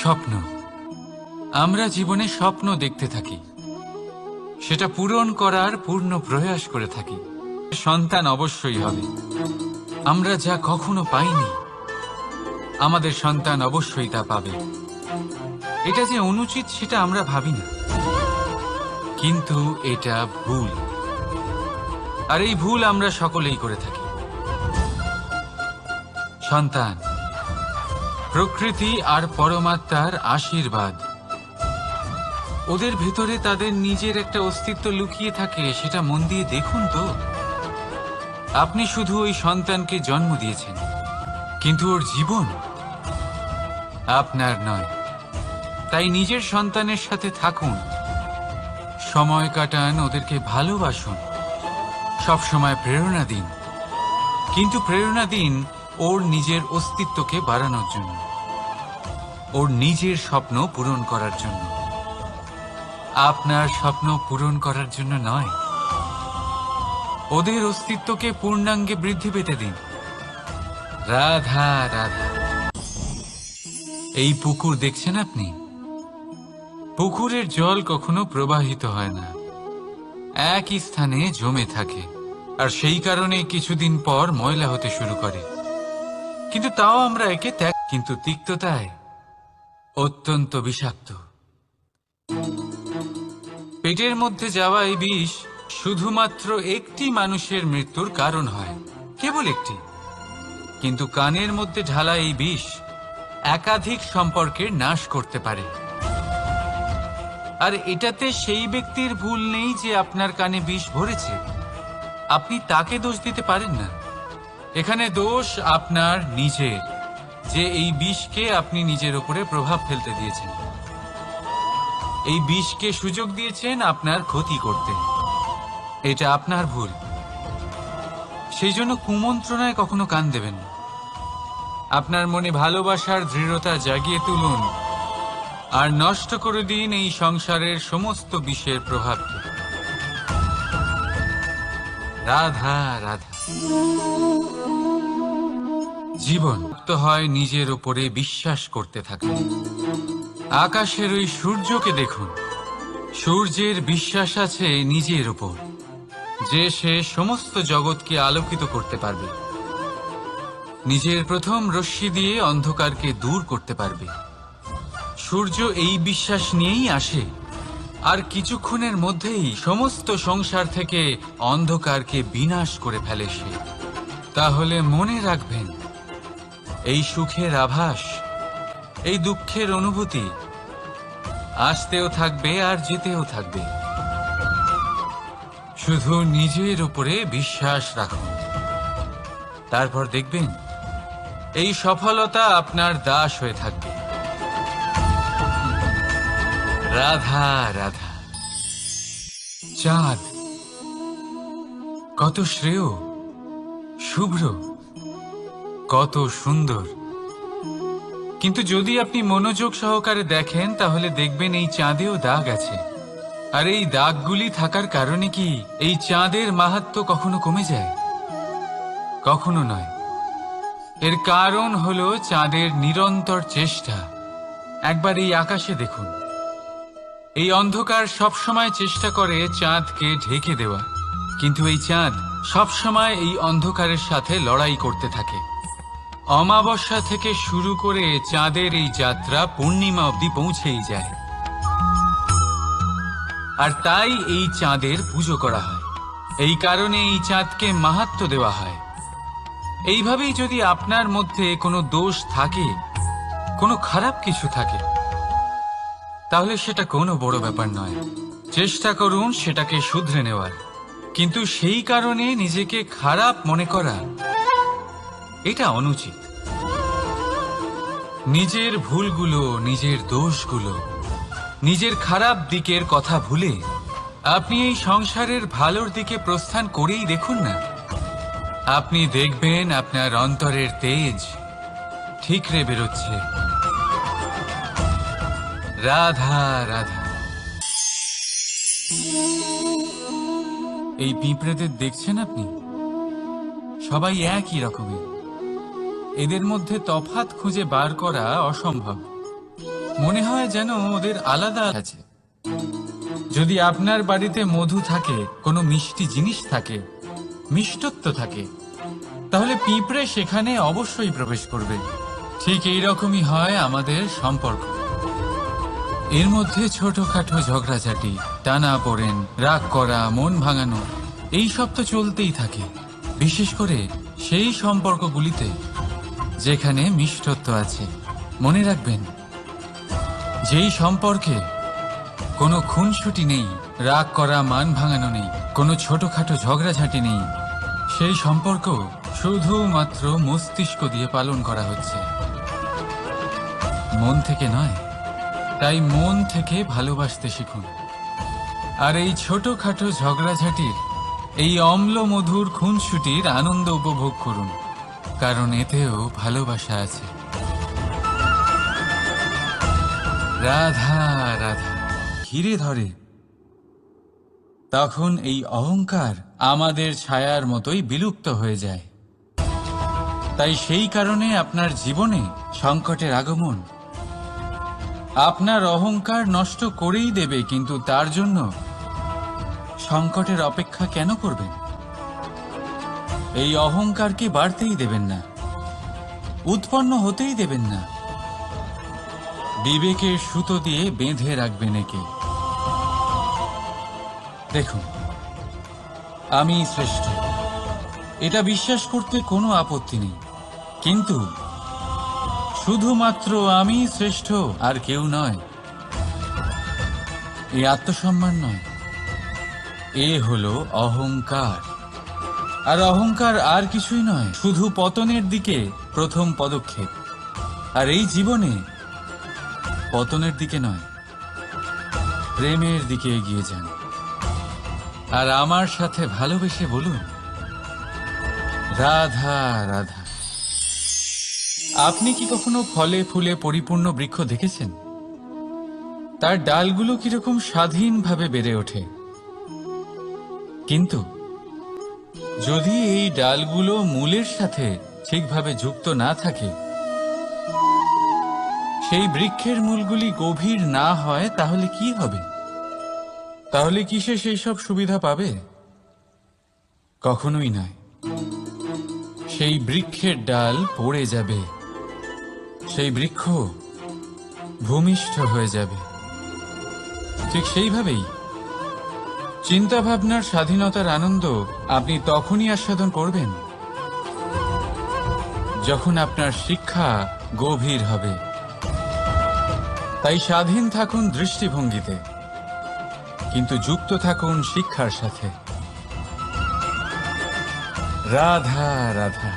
স্বপ্ন, আমরা জীবনে স্বপ্ন দেখতে থাকি, সেটা পূরণ করার পূর্ণ প্রয়াস করে থাকি। সন্তান অবশ্যই হবে। আমরা যা কখনো পাইনি, আমাদের সন্তান অবশ্যই তা পাবে। এটা যে অনুচিত সেটা আমরা ভাবি না, কিন্তু এটা ভুল, আর এই ভুল আমরা সকলেই করে থাকি। সন্তান প্রকৃতি আর পরমাত্মার আশীর্বাদ। ওদের ভেতরে তাদের নিজের একটা অস্তিত্ব লুকিয়ে থাকে, সেটা মন দিয়ে দেখুন তো। আপনি শুধু ওই সন্তানকে জন্ম দিয়েছেন, কিন্তু ওর জীবন আপনার নয়। তাই নিজের সন্তানের সাথে থাকুন, সময় কাটান, ওদেরকে ভালোবাসুন, সবসময় প্রেরণা দিন, কিন্তু প্রেরণা দিন ওর নিজের অস্তিত্বকে বাড়ানোর জন্য, ওর নিজের স্বপ্ন পূরণ করার জন্য, আপনার স্বপ্ন পূরণ করার জন্য নয়। ওদের অস্তিত্বকে পূর্ণাঙ্গে বৃদ্ধি পেতে দিন। রাধা রাধা। এই পুকুর দেখছেন আপনি? পুকুরের জল কখনো প্রবাহিত হয় না, একই স্থানে জমে থাকে, আর সেই কারণে কিছুদিন পর ময়লা হতে শুরু করে। কিন্তু তাও আমরা একে ত্যাগ, কিন্তু তিক্ততায় অত্যন্ত বিষাক্ত। পেটের মধ্যে যাওয়া এই বিষ শুধুমাত্র একটি মানুষের মৃত্যুর কারণ হয়, কেবল একটি। কিন্তু কানের মধ্যে ঢালা এই বিষ একাধিক সম্পর্কের নাশ করতে পারে। আর এটাতে সেই ব্যক্তির ভুল নেই যে আপনার কানে বিষ ভরেছে, আপনি তাকে দোষ দিতে পারেন না। এখানে দোষ আপনার নিজের, যে এই বিষকে আপনি নিজের উপরে প্রভাব ফেলতে দিয়েছেন, এই বিষকে সুযোগ দিয়েছেন আপনার ক্ষতি করতে। এটা আপনার ভুল। সেই জন্য কুমন্ত্রণায় কখনো কান দেবেন না। আপনার মনে ভালোবাসার দৃঢ়তা জাগিয়ে তুলুন, আর নষ্ট করে দিন এই সংসারের সমস্ত বিষের প্রভাবকে। রাধা রাধা। জীবন মুক্ত হয় নিজের উপরে বিশ্বাস করতে থাকলে। আকাশের ওই সূর্যকে দেখুন, সূর্যের বিশ্বাস আছে নিজের উপর, যে সে সমস্ত জগৎকে আলোকিত করতে পারবে, নিজের প্রথম রশ্মি দিয়ে অন্ধকারকে দূর করতে পারবে। সূর্য এই বিশ্বাস নিয়েই আসে, আর কিছুক্ষণের মধ্যেই সমস্ত সংসার থেকে অন্ধকারকে বিনাশ করে ফেলে সে। তাহলে মনে রাখবেন, এই সুখের আভাস, এই দুঃখের অনুভূতি আসতেও থাকবে আর যেতেও থাকবে। শুধু নিজের উপরে বিশ্বাস রাখুন, তারপর দেখবেন এই সফলতা আপনার দাস হয়ে থাকবে। রাধা রাধা। চাঁদ কত শ্রেয়, শুভ্র, কত সুন্দর, কিন্তু যদি আপনি মনোযোগ সহকারে দেখেন তাহলে দেখবেন এই চাঁদেও দাগ আছে। আর এই দাগগুলি থাকার কারণে কি এই চাঁদের মাহাত্ম্য কখনো কমে যায়? কখনো নয়। এর কারণ হলো চাঁদের নিরন্তর চেষ্টা। একবার এই আকাশে দেখুন, এই অন্ধকার সবসময় চেষ্টা করে চাঁদকে ঢেকে দেওয়া, কিন্তু এই চাঁদ সবসময় এই অন্ধকারের সাথে লড়াই করতে থাকে। অমাবস্যা থেকে শুরু করে চাঁদের এই যাত্রা পূর্ণিমা অবধি পৌঁছেই যায়। আর তাই এই চাঁদের পুজো করা হয়, এই কারণে এই চাঁদকে মাহাত্ম্য দেওয়া হয়। এইভাবেই যদি আপনার মধ্যে কোনো দোষ থাকে, কোনো খারাপ কিছু থাকে, তাহলে সেটা কোনো বড় ব্যাপার নয়। চেষ্টা করুন সেটাকে শুধরে নেওয়ার, কিন্তু সেই কারণে নিজেকে খারাপ মনে করা, এটা অনুচিত। নিজের ভুলগুলো, নিজের দোষগুলো, নিজের খারাপ দিকের কথা ভুলে আপনি এই সংসারের ভালোর দিকে প্রস্থান করেই দেখুন না। আপনি দেখবেন আপনার অন্তরের তেজ ঠিকরে বেরোচ্ছে। রাধা রাধা। এই পিঁপড়েদের দেখছেন আপনি? সবাই একই রকমের। এদের মধ্যে তফাৎ খুঁজে বার করা অসম্ভব। মনে হয় যেন ওদের আলাদা আছে। যদি আপনার বাড়িতে মধু থাকে, কোনো মিষ্টি জিনিস থাকে, মিষ্টত্ব থাকে, তাহলে পিঁপড়ে সেখানে অবশ্যই প্রবেশ করবে। ঠিক এই রকমই হয় আমাদের সম্পর্ক। এর মধ্যে ছোটখাটো ঝগড়াঝাটি, টানাপোড়েন, রাগ করা, মন ভাঙানো, এই সব তো চলতেই থাকে। বিশেষ করে সেই সম্পর্কগুলিতে যেখানে মিষ্টত্ব আছে। মনে রাখবেন, যেই সম্পর্কে কোনো খুনসুটি নেই, রাগ করা, মান ভাঙানো নেই, কোনো ছোটখাটো ঝগড়াঝাটি নেই, সেই সম্পর্ক শুধুমাত্র মস্তিষ্ক দিয়ে পালন করা হচ্ছে, মন থেকে নয়। তাই মন থেকে ভালোবাসতে শিখুন। আর এই ছোটখাটো ঝগড়াঝাটির, এই অম্ল মধুর খুনসুটির আনন্দ উপভোগ করুন, কারণ এতেও ভালোবাসা আছে। রাধা রাধা ঘিরে ধরে, তখন এই অহংকার আমাদের ছায়ার মতোই বিলুপ্ত হয়ে যায়। তাই সেই কারণে আপনার জীবনে সংকটের আগমন আপনার অহংকার নষ্ট করেই দেবে, কিন্তু তার জন্য সংকটের অপেক্ষা কেন করবেন? এই অহংকারকে বাড়তেই দেবেন না, উৎপন্ন হতেই দেবেন না। বিবেকের সুতো দিয়ে বেঁধে রাখবেন একে। দেখুন, আমি শ্রেষ্ঠ, এটা বিশ্বাস করতে কোনো আপত্তি নেই, কিন্তু শুধুমাত্র আমি শ্রেষ্ঠ, আর কেউ নয়। এই আত্মসম্মান নয়, এ হলো অহংকার। আর অহংকার আর কিছুই নয়, শুধু পতনের দিকে প্রথম পদক্ষেপ। আর এই জীবনে পতনের দিকে নয়, প্রেমের দিকে এগিয়ে যান। আর আমার সাথে ভালোবেসে বলুন, রাধা রাধা। আপনি কি কখনো ফলে ফুলে পরিপূর্ণ বৃক্ষ দেখেছেন? তার ডালগুলো কিরকম স্বাধীনভাবে বেড়ে ওঠে, কিন্তু যদি এই ডালগুলো মূলের সাথে ঠিকভাবে যুক্ত না থাকে, সেই বৃক্ষের মূলগুলি গভীর না হয়, তাহলে কি হবে? তাহলে কি সে সেই সব সুবিধা পাবে? কখনোই নয়। সেই বৃক্ষের ডাল পড়ে যাবে, সেই বৃক্ষ ভূমিষ্ঠ হয়ে যাবে। ঠিক সেইভাবেই চিন্তা ভাবনার স্বাধীনতার আনন্দ আপনি তখনই আস্বাদন করবেন যখন আপনার শিক্ষা গভীর হবে। তাই স্বাধীন থাকুন দৃষ্টিভঙ্গিতে, কিন্তু যুক্ত থাকুন শিক্ষার সাথে। রাধা রাধা।